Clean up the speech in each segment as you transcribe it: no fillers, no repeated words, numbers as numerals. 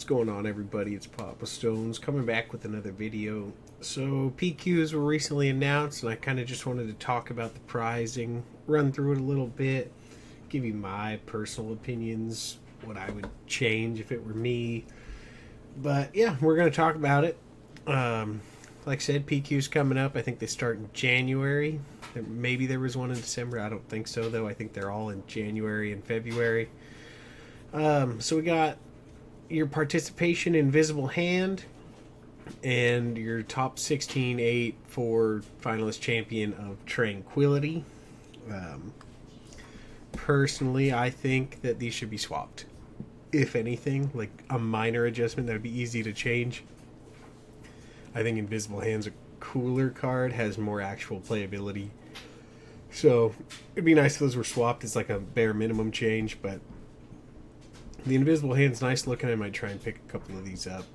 going on, everybody? It's PapaStones coming back with another video. So PQs were recently announced, and I kind of just wanted to talk about the pricing, run through it a little bit, give you my personal opinions, what I would change if it were me. But yeah, we're going to talk about it. Like I said, PQ's coming up. I think they start in January. Maybe there was one in December. I don't think so, though. I think they're all in January and February. So we got your participation invisible hand and your top 16 for finalist champion of Tranquility. Personally, I think that these should be swapped. If anything, like a minor adjustment that would be easy to change. I think Invisible Hand's a cooler card, has more actual playability. So it'd be nice if those were swapped. It's like a bare minimum change, but the Invisible Hand's nice looking. I might try and pick a couple of these up.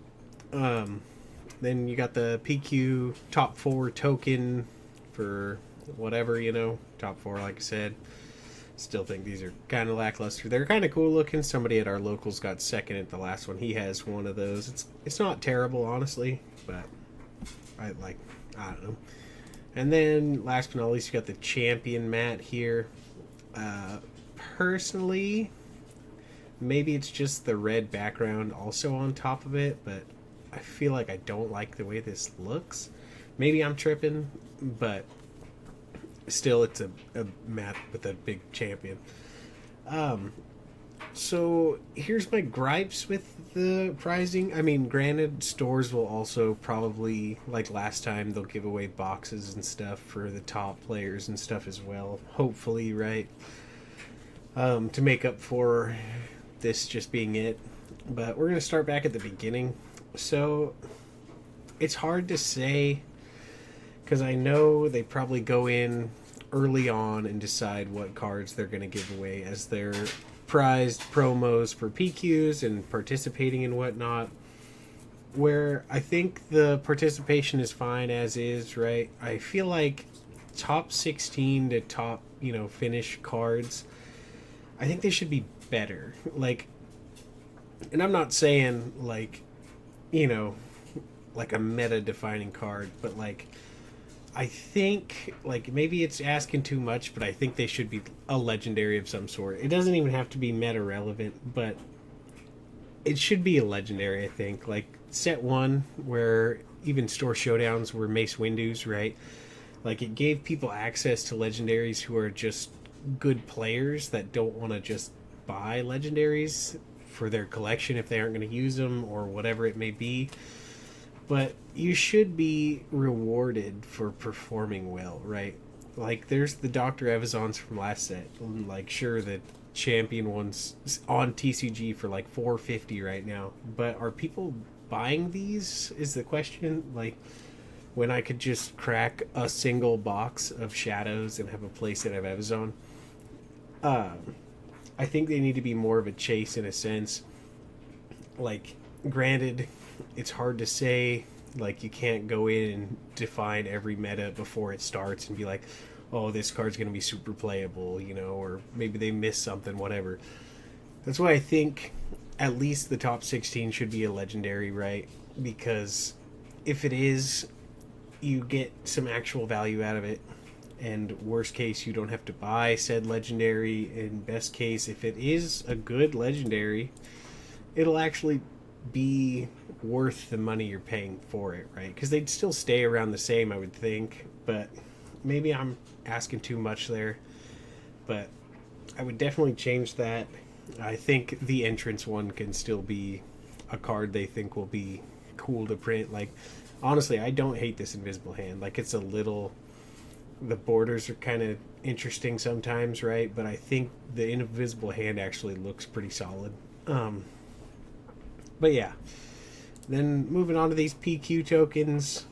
Then you got the PQ top 4 token for whatever, top 4, like I said. Still think these are kind of lackluster. They're kind of cool looking. Somebody at our locals got second at the last one. He has one of those. It's not terrible, honestly, but I don't know. And then last but not least, you got the champion mat here. Personally, maybe it's just the red background also on top of it, but I feel like I don't like the way this looks. Maybe I'm tripping, but still it's a mat with a big champion. So here's my gripes with the pricing. I mean, granted, stores will also probably, like last time, they'll give away boxes and stuff for the top players and stuff as well. Hopefully, right? To make up for this just being it. But we're going to start back at the beginning. So it's hard to say, because I know they probably go in early on and decide what cards they're going to give away as their prized promos for PQs and participating and whatnot, where I think the participation is fine as is, right? I feel like top 16 to top, finish cards, I think they should be better. Like, and I'm not saying like a meta defining card, but like I think, like, maybe it's asking too much, but I think they should be a legendary of some sort. It doesn't even have to be meta relevant, but it should be a legendary, I think. Like, set 1, where even store showdowns were Mace Windu's, right? Like, it gave people access to legendaries who are just good players that don't want to just buy legendaries for their collection if they aren't going to use them or whatever it may be. But you should be rewarded for performing well, right? Like, there's the Dr. Evazons from last set. Like, sure, the champion one's on TCG for like $450 right now. But are people buying these, is the question. Like, when I could just crack a single box of Shadows and have a playset of Evazon. I think they need to be more of a chase in a sense. Like, granted, it's hard to say. Like, you can't go in and define every meta before it starts and be like, oh, this card's going to be super playable, or maybe they missed something, whatever. That's why I think at least the top 16 should be a legendary, right? Because if it is, you get some actual value out of it. And worst case, you don't have to buy said legendary. In best case, if it is a good legendary, it'll actually be worth the money you're paying for it, right? Because they'd still stay around the same, I would think, but maybe I'm asking too much there. But I would definitely change that. I think the entrance one can still be a card they think will be cool to print. Like, honestly, I don't hate this Invisible Hand. Like, it's a little, the borders are kind of interesting sometimes, right? But I think the Invisible Hand actually looks pretty solid. But yeah, then moving on to these PQ tokens,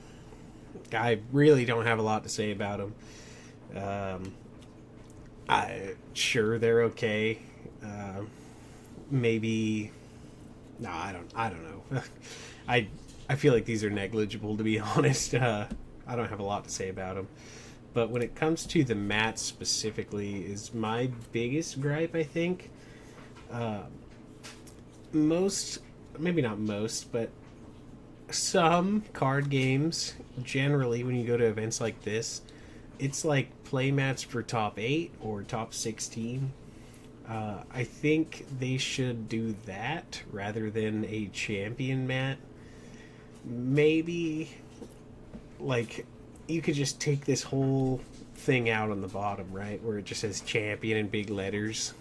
I really don't have a lot to say about them. Sure, they're okay. Maybe, no, I don't know. I feel like these are negligible, to be honest. I don't have a lot to say about them. But when it comes to the mats specifically, is my biggest gripe, I think. Most maybe not most, but some card games, generally, when you go to events like this, it's like playmats for top 8 or top 16. I think they should do that rather than a champion mat. Maybe, like, you could just take this whole thing out on the bottom, right, where it just says champion in big letters.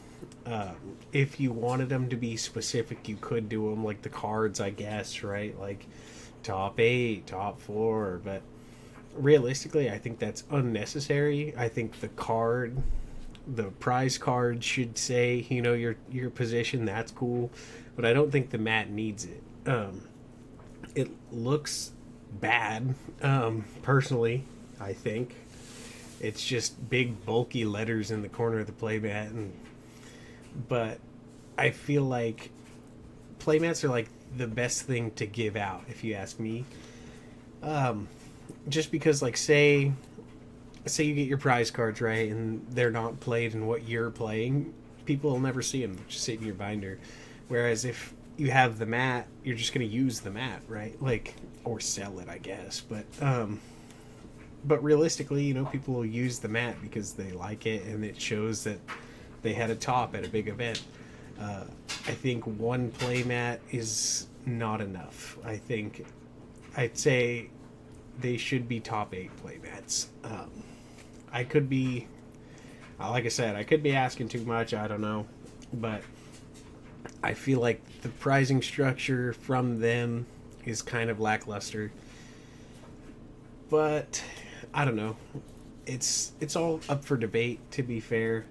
If you wanted them to be specific, you could do them like the cards, I guess, right? Like top 8, top 4, but realistically, I think that's unnecessary. I think the prize card should say, your position. That's cool, but I don't think the mat needs it. It looks bad. Personally, I think it's just big bulky letters in the corner of the playmat, but I feel like playmats are like the best thing to give out, if you ask me. Just because, like, say you get your prize cards, right, and they're not played in what you're playing, people will never see them. Just sit in your binder. Whereas if you have the mat, you're just going to use the mat, right? Like, or sell it, I guess. But realistically, people will use the mat because they like it, and it shows that they had a top at a big event. I think one playmat is not enough. I'd say they should be top 8 playmats. I could be, like I said, I could be asking too much. I don't know, but I feel like the pricing structure from them is kind of lackluster. But I don't know. It's all up for debate, to be fair.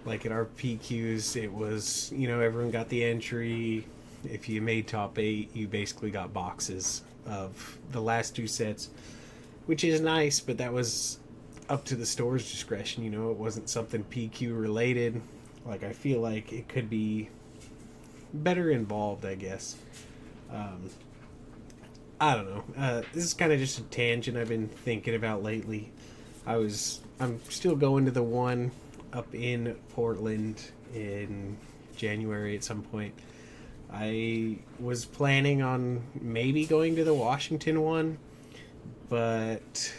Like at our PQs, it was, everyone got the entry. If you made top 8, you basically got boxes of the last 2 sets, which is nice, but that was up to the store's discretion. It wasn't something PQ related. Like, I feel like it could be better involved, I guess. I don't know. This is kind of just a tangent I've been thinking about lately. I'm still going to the one up in Portland in January at some point. I was planning on maybe going to the Washington one, but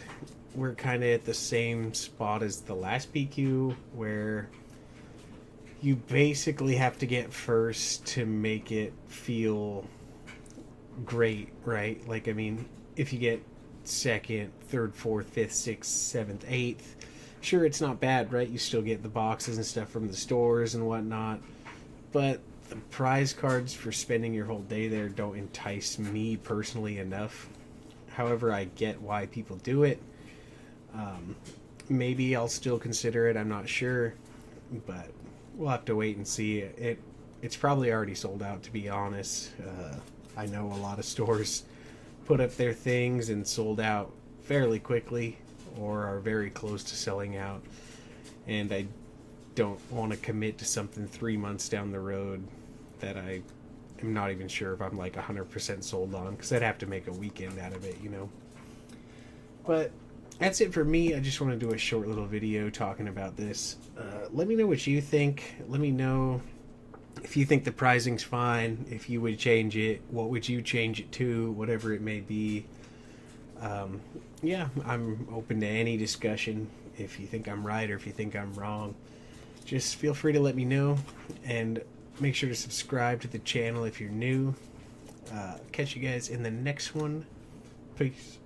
we're kind of at the same spot as the last PQ, where you basically have to get first to make it feel great, right? Like, I mean, if you get second, third, fourth, fifth, sixth, seventh, eighth, sure, it's not bad, right? You still get the boxes and stuff from the stores and whatnot, but the prize cards for spending your whole day there don't entice me personally enough. However, I get why people do it. Maybe I'll still consider it, I'm not sure, but we'll have to wait and see. It's probably already sold out, to be honest. I know a lot of stores put up their things and sold out fairly quickly, or are very close to selling out, and I don't want to commit to something 3 months down the road that I am not even sure if I'm like 100% sold on, because I'd have to make a weekend out of it, But that's it for me. I just want to do a short little video talking about this. Let me know what you think. Let me know if you think the pricing's fine, if you would change it, what would you change it to, whatever it may be. Yeah, I'm open to any discussion. If you think I'm right or if you think I'm wrong, just feel free to let me know, and make sure to subscribe to the channel if you're new. Catch you guys in the next one. Peace.